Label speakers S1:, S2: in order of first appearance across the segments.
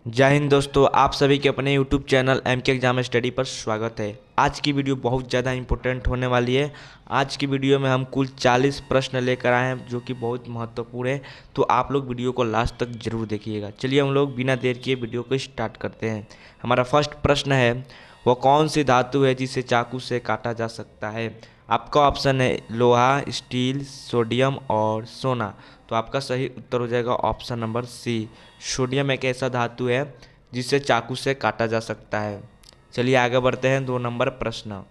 S1: जय हिंद दोस्तों, आप सभी के अपने YouTube channel MK exam study पर स्वागत है। आज की वीडियो बहुत ज़्यादा इंपॉर्टेंट होने वाली है। आज की वीडियो में हम कुल 40 प्रश्न लेकर आए हैं जो कि बहुत महत्वपूर्ण है। तो आप लोग वीडियो को लास्ट तक जरूर देखिएगा। चलिए हम लोग बिना देर किए वीडियो को स्टार्ट करते हैं। हमारा फर्स्ट प्रश्न है, वह कौन सी धातु है जिसे चाकू से काटा जा सकता है। आपका ऑप्शन है लोहा, स्टील, सोडियम और सोना। तो आपका सही उत्तर हो जाएगा ऑप्शन नंबर सी, सोडियम एक ऐसा धातु है जिसे चाकू से काटा जा सकता है। चलिए आगे बढ़ते हैं। 2 नंबर प्रश्न,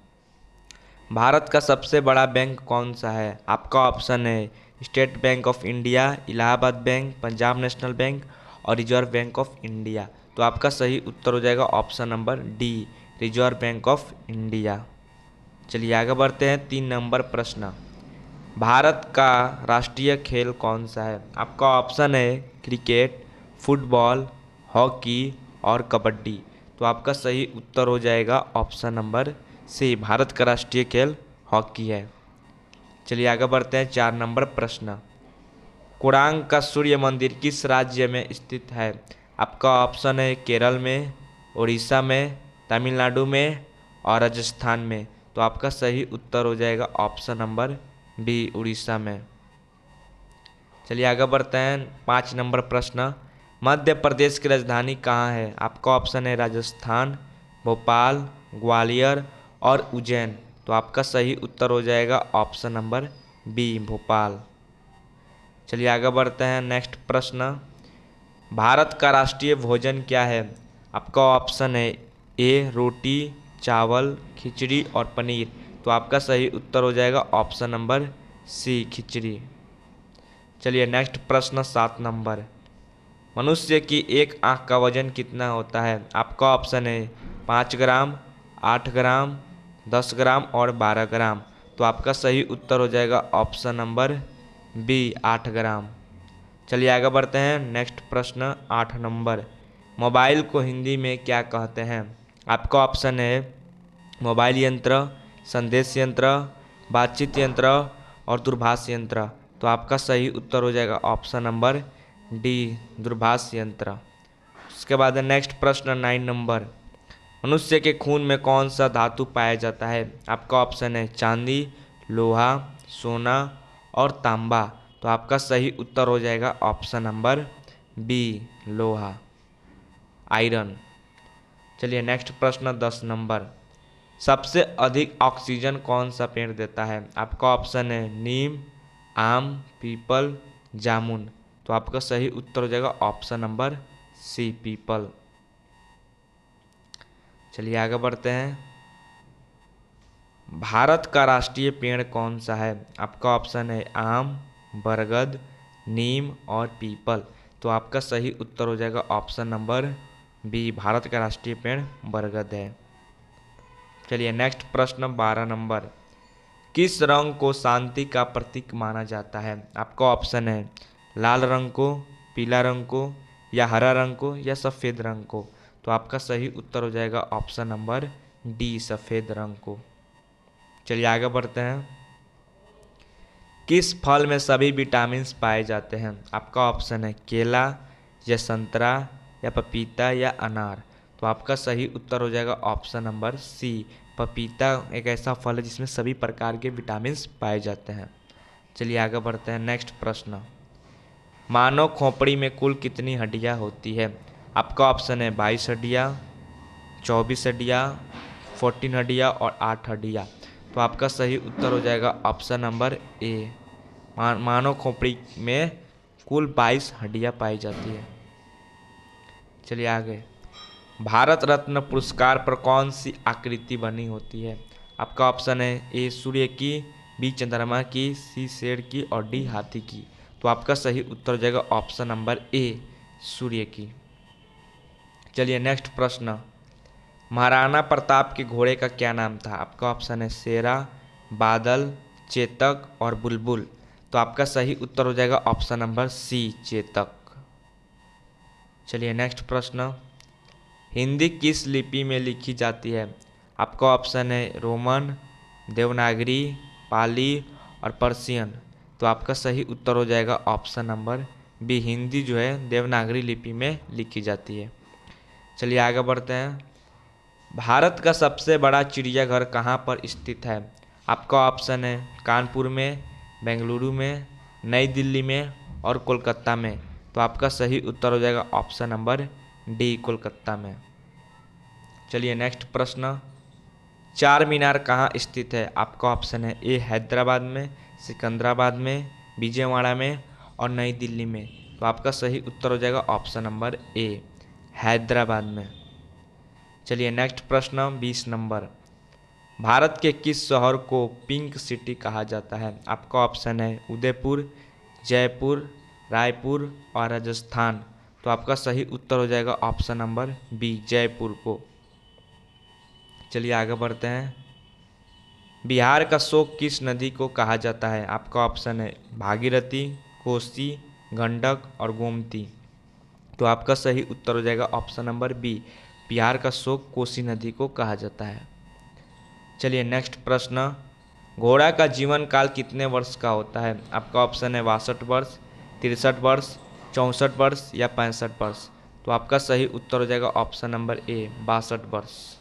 S1: भारत का सबसे बड़ा बैंक कौन सा है। आपका ऑप्शन है state bank of India, Allahabad bank, Punjab national bank और रिजर्व बैंक ऑफ इंडिया। तो आपका सही उत्तर हो जाएगा option number D, reserve bank of India. चलिए आगे बढ़ते हैं। 3 नंबर प्रश्न, भारत का राष्ट्रीय खेल कौन सा है। आपका ऑप्शन है क्रिकेट, फुटबॉल, हॉकी और कबड्डी। तो आपका सही उत्तर हो जाएगा ऑप्शन नंबर सी, भारत का राष्ट्रीय खेल हॉकी है। चलिए आगे बढ़ते हैं। 4 नंबर प्रश्न, कोणार्क का सूर्य मंदिर किस राज्य में स्थित है। आपका ऑप्शन है केरल में, उड़ीसा में, तमिलनाडु में और राजस्थान में। तो आपका सही उत्तर हो जाएगा ऑप्शन नंबर बी, उड़ीसा में। चलिए आगे बढ़ते हैं। 5 नंबर प्रश्न, मध्य प्रदेश की राजधानी कहाँ है। आपका ऑप्शन है राजस्थान, भोपाल, ग्वालियर और उज्जैन। तो आपका सही उत्तर हो जाएगा ऑप्शन नंबर बी, भोपाल। चलिए आगे बढ़ते हैं। नेक्स्ट प्रश्न, भारत का राष्ट्रीय भोजन क्या है। आपका ऑप्शन है ए रोटी, चावल, खिचड़ी और पनीर। तो आपका सही उत्तर हो जाएगा ऑप्शन नंबर सी, खिचड़ी। चलिए नेक्स्ट प्रश्न 7 नंबर, मनुष्य की एक आंख का वजन कितना होता है। आपका ऑप्शन है 5 ग्राम, 8 ग्राम, 10 ग्राम और 12 ग्राम। तो आपका सही उत्तर हो जाएगा ऑप्शन नंबर बी, 8 ग्राम। चलिए आगे बढ़ते हैं। नेक्स्ट प्रश्न 8 नंबर, मोबाइल को हिंदी में क्या कहते हैं। आपका ऑप्शन है मोबाइल यंत्र, संदेश यंत्र, बातचीत यंत्र और दूरभाष यंत्र। तो आपका सही उत्तर हो जाएगा ऑप्शन नंबर डी, दूरभाष यंत्र। उसके बाद नेक्स्ट प्रश्न 9 नंबर, मनुष्य के खून में कौन सा धातु पाया जाता है। आपका ऑप्शन है चांदी, लोहा, सोना और तांबा। तो आपका सही उत्तर हो जाएगा ऑप्शन नंबर बी, लोहा, आयरन। चलिए नेक्स्ट प्रश्न 10 नंबर, सबसे अधिक ऑक्सीजन कौन सा पेड़ देता है। आपका ऑप्शन है नीम, आम, पीपल, जामुन। तो आपका सही उत्तर हो जाएगा ऑप्शन नंबर सी, पीपल। चलिए आगे बढ़ते हैं। भारत का राष्ट्रीय पेड़ कौन सा है। आपका ऑप्शन है आम, बरगद, नीम और पीपल। तो आपका सही उत्तर हो जाएगा ऑप्शन नंबर बी, भारत का राष्ट्रीय पेड़ बरगद है। चलिए नेक्स्ट प्रश्न 12 नंबर, किस रंग को शांति का प्रतीक माना जाता है। आपका ऑप्शन है लाल रंग को, पीला रंग को या हरा रंग को या सफ़ेद रंग को। तो आपका सही उत्तर हो जाएगा ऑप्शन नंबर डी, सफ़ेद रंग को। चलिए आगे बढ़ते हैं। किस फल में सभी विटामिन पाए जाते हैं। आपका ऑप्शन है केला या संतरा या पपीता या अनार। तो आपका सही उत्तर हो जाएगा ऑप्शन नंबर सी, पपीता एक ऐसा फल है जिसमें सभी प्रकार के विटामिन पाए जाते हैं। चलिए आगे बढ़ते हैं। नेक्स्ट प्रश्न, मानव खोपड़ी में कुल कितनी हड्डियां होती है। आपका ऑप्शन है 22 हड्डियां, 24 हड्डियां, 14 हड्डियां और 8 हड्डियां। तो आपका सही उत्तर हो जाएगा ऑप्शन नंबर ए, मानव खोपड़ी में कुल 22 हड्डियां पाई जाती है। चलिए आगे, भारत रत्न पुरस्कार पर कौन सी आकृति बनी होती है। आपका ऑप्शन है ए सूर्य की, बी चंद्रमा की, सी शेर की और डी हाथी की। तो आपका सही उत्तर हो जाएगा ऑप्शन नंबर ए, सूर्य की। चलिए नेक्स्ट प्रश्न, महाराणा प्रताप के घोड़े का क्या नाम था। आपका ऑप्शन है शेरा, बादल, चेतक और बुलबुल। तो आपका सही उत्तर हो जाएगा ऑप्शन नंबर सी, चेतक। चलिए नेक्स्ट प्रश्न, हिंदी किस लिपि में लिखी जाती है। आपका ऑप्शन है रोमन, देवनागरी, पाली और पर्शियन। तो आपका सही उत्तर हो जाएगा ऑप्शन नंबर बी, हिंदी जो है देवनागरी लिपि में लिखी जाती है। चलिए आगे बढ़ते हैं। भारत का सबसे बड़ा चिड़ियाघर कहाँ पर स्थित है? आपका ऑप्शन है कानपुर में, बेंगलुरु में, नई दिल्ली में और कोलकाता में। तो आपका सही उत्तर हो जाएगा ऑप्शन नंबर डी, कोलकाता में। चलिए नेक्स्ट प्रश्न। चार मीनार कहाँ स्थित है? आपका ऑप्शन है ए हैदराबाद में, सिकंदराबाद में, विजयवाड़ा में और नई दिल्ली में। तो आपका सही उत्तर हो जाएगा ऑप्शन नंबर ए, हैदराबाद में। चलिए नेक्स्ट प्रश्न 20 नंबर। भारत के किस शहर को पिंक सिटी कहा जाता है? आपका ऑप्शन है उदयपुर, जयपुर, रायपुर और राजस्थान। तो आपका सही उत्तर हो जाएगा ऑप्शन नंबर बी, जयपुर को। चलिए आगे बढ़ते हैं। बिहार का शोक किस नदी को कहा जाता है? आपका ऑप्शन है भागीरथी, कोसी, गंडक और गोमती। तो आपका सही उत्तर हो जाएगा ऑप्शन नंबर बी, बिहार का शोक कोसी नदी को कहा जाता है। चलिए नेक्स्ट प्रश्न। घोड़ा का जीवन काल कितने वर्ष का होता है? आपका ऑप्शन है 62 वर्ष, 63 वर्ष, 64 वर्ष या 65 वर्ष। तो आपका सही उत्तर हो जाएगा ऑप्शन नंबर ए, 62 वर्ष।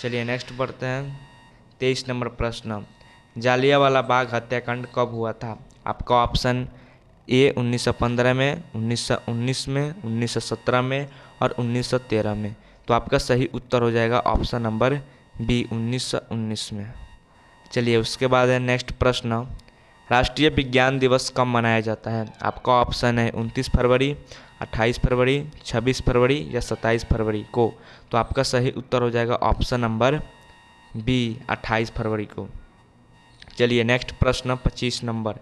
S1: चलिए नेक्स्ट बढ़ते हैं। 23 नंबर प्रश्न। जालियांवाला बाग हत्याकांड कब हुआ था? आपका ऑप्शन ए 1915 में, 1919 में, 1917 में और 1913 में। तो आपका सही उत्तर हो जाएगा ऑप्शन नंबर बी, 1919 में। चलिए उसके बाद है नेक्स्ट प्रश्न। राष्ट्रीय विज्ञान दिवस कब मनाया जाता है? आपका ऑप्शन है 29 फरवरी, 28 फरवरी, 26 फरवरी या 27 फरवरी को। तो आपका सही उत्तर हो जाएगा ऑप्शन नंबर बी, 28 फरवरी को। चलिए नेक्स्ट प्रश्न 25 नंबर।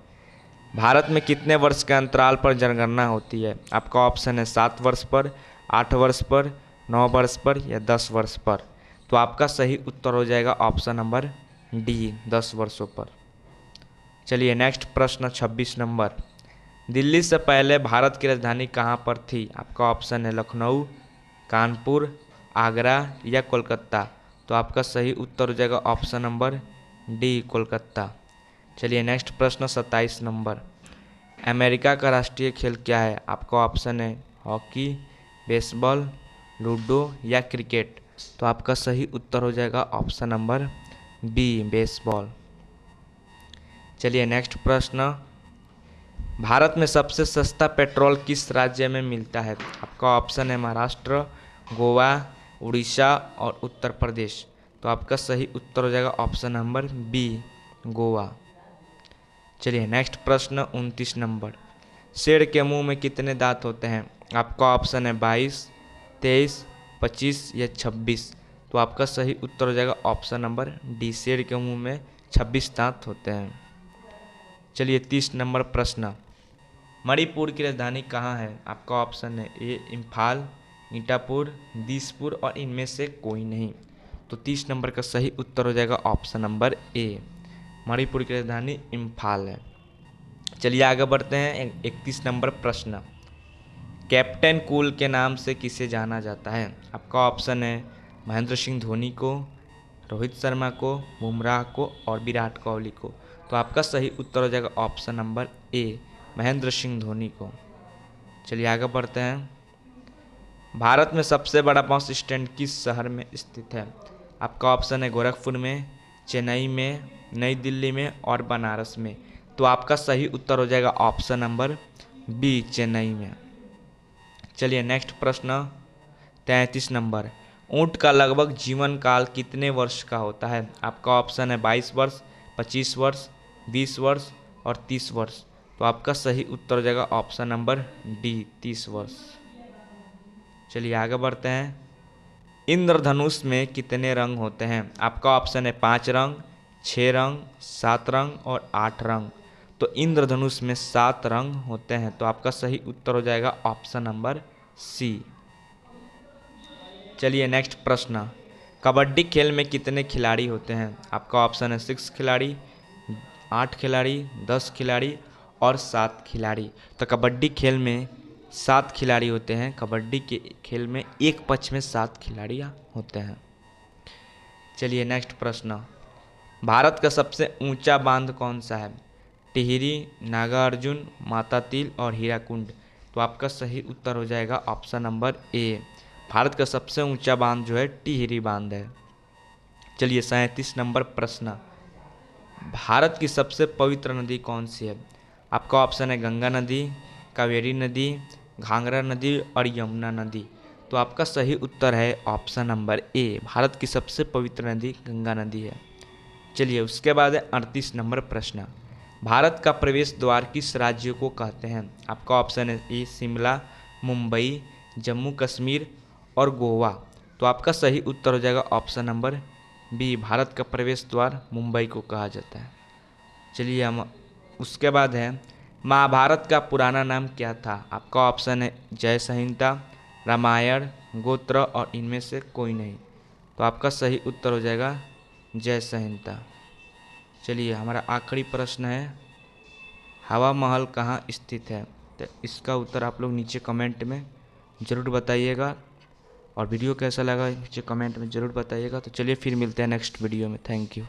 S1: भारत में कितने वर्ष के अंतराल पर जनगणना होती है? आपका ऑप्शन है 7 वर्ष पर, 8 वर्ष पर, 9 वर्ष पर या 10 वर्ष पर। तो आपका सही उत्तर हो जाएगा ऑप्शन नंबर डी, 10 वर्षों पर। चलिए नेक्स्ट प्रश्न 26 नंबर। दिल्ली से पहले भारत की राजधानी कहाँ पर थी? आपका ऑप्शन है लखनऊ, कानपुर, आगरा या कोलकाता। तो आपका सही उत्तर हो जाएगा ऑप्शन नंबर डी, कोलकाता। चलिए नेक्स्ट प्रश्न 27 नंबर। अमेरिका का राष्ट्रीय खेल क्या है? आपका ऑप्शन है हॉकी, बेसबॉल, लूडो या क्रिकेट। तो आपका सही उत्तर हो जाएगा ऑप्शन नंबर बी, बेसबॉल। चलिए नेक्स्ट प्रश्न। भारत में सबसे सस्ता पेट्रोल किस राज्य में मिलता है? आपका ऑप्शन है महाराष्ट्र, गोवा, उड़ीसा और उत्तर प्रदेश। तो आपका सही उत्तर हो जाएगा ऑप्शन नंबर बी, गोवा। चलिए नेक्स्ट प्रश्न 29 नंबर। शेर के मुंह में कितने दांत होते हैं? आपका ऑप्शन है 22, 23, 25 या 26। तो आपका सही उत्तर हो जाएगा ऑप्शन नंबर डी, शेर के मुंह में 26 दांत होते हैं। चलिए 30 नंबर प्रश्न। मणिपुर की राजधानी कहाँ है? आपका ऑप्शन है ए इम्फाल, ईटापुर, दिसपुर और इनमें से कोई नहीं। तो 30 नंबर का सही उत्तर हो जाएगा ऑप्शन नंबर ए, मणिपुर की राजधानी इम्फाल है। चलिए आगे बढ़ते हैं 31 नंबर प्रश्न। कैप्टन कूल के नाम से किसे जाना जाता है? आपका ऑप्शन है महेंद्र सिंह धोनी को, रोहित शर्मा को, बुमराह को और विराट कोहली को। तो आपका सही उत्तर हो जाएगा option number A, Mahendra Singh Dhoni को। चलिए आगे बढ़ते हैं। भारत में सबसे बड़ा बस स्टैंड किस शहर में स्थित है? आपका ऑप्शन है गोरखपुर में, चेन्नई में, नई दिल्ली में और बनारस में। तो आपका सही उत्तर हो जाएगा ऑप्शन नंबर बी, चेन्नई में। चलिए नेक्स्ट प्रश्न 33 नंबर। ऊंट का लगभग जीवन काल कितने वर्ष का होता है? आपका ऑप्शन है 22 वर्ष, 25 वर्ष, 20 वर्ष और 30 वर्ष। तो आपका सही उत्तर हो जाएगा ऑप्शन नंबर डी, 30 वर्ष। चलिए आगे बढ़ते हैं। इंद्रधनुष में कितने रंग होते हैं? आपका ऑप्शन है 5 रंग, 6 रंग, 7 रंग और 8 रंग। तो इंद्रधनुष में 7 रंग होते हैं। तो आपका सही उत्तर हो जाएगा ऑप्शन नंबर सी। चलिए नेक्स्ट प्रश्न। कबड्डी खेल में कितने खिलाड़ी होते हैं? आपका ऑप्शन है 6 खिलाड़ी, 8 खिलाड़ी, 10 खिलाड़ी और 7 खिलाड़ी। तो कबड्डी खेल में 7 खिलाड़ी होते हैं। कबड्डी के खेल में एक पक्ष में 7 खिलाड़ी होते हैं। चलिए नेक्स्ट प्रश्न। भारत का सबसे ऊंचा बांध कौन सा है? टिहरी, नागार्जुन, माता तिल और हीराकुंड। तो आपका सही उत्तर हो जाएगा ऑप्शन नंबर ए, भारत का सबसे ऊंचा बांध जो है टिहरी बांध है। चलिए 37 नंबर प्रश्न, भारत की सबसे पवित्र नदी कौन सी है? आपका ऑप्शन है गंगा नदी, कावेरी नदी, घाघरा नदी और यमुना नदी। तो आपका सही उत्तर है ऑप्शन नंबर ए, भारत की सबसे पवित्र नदी गंगा नदी है। चलिए उसके बाद है 38 नंबर प्रश्न, भारत का प्रवेश द्वार किस राज्य को कहते हैं? आपका ऑप्शन है ए शिमला, मुंबई, जम्मू कश्मीर और गोवा। तो आपका सही उत्तर हो जाएगा ऑप्शन नंबर बी, भारत का प्रवेश द्वार मुंबई को कहा जाता है। चलिए हम उसके बाद है महाभारत का पुराना नाम क्या था? आपका ऑप्शन है जय संहिता, रामायण, गोत्र और इनमें से कोई नहीं। तो आपका सही उत्तर हो जाएगा जय संहिता। चलिए हमारा आखिरी प्रश्न है, हवा महल कहाँ स्थित है? तो इसका उत्तर आप लोग नीचे कमेंट में ज़रूर बताइएगा, और वीडियो कैसा लगा नीचे कमेंट में ज़रूर बताइएगा। तो चलिए फिर मिलते हैं नेक्स्ट वीडियो में। Thank you.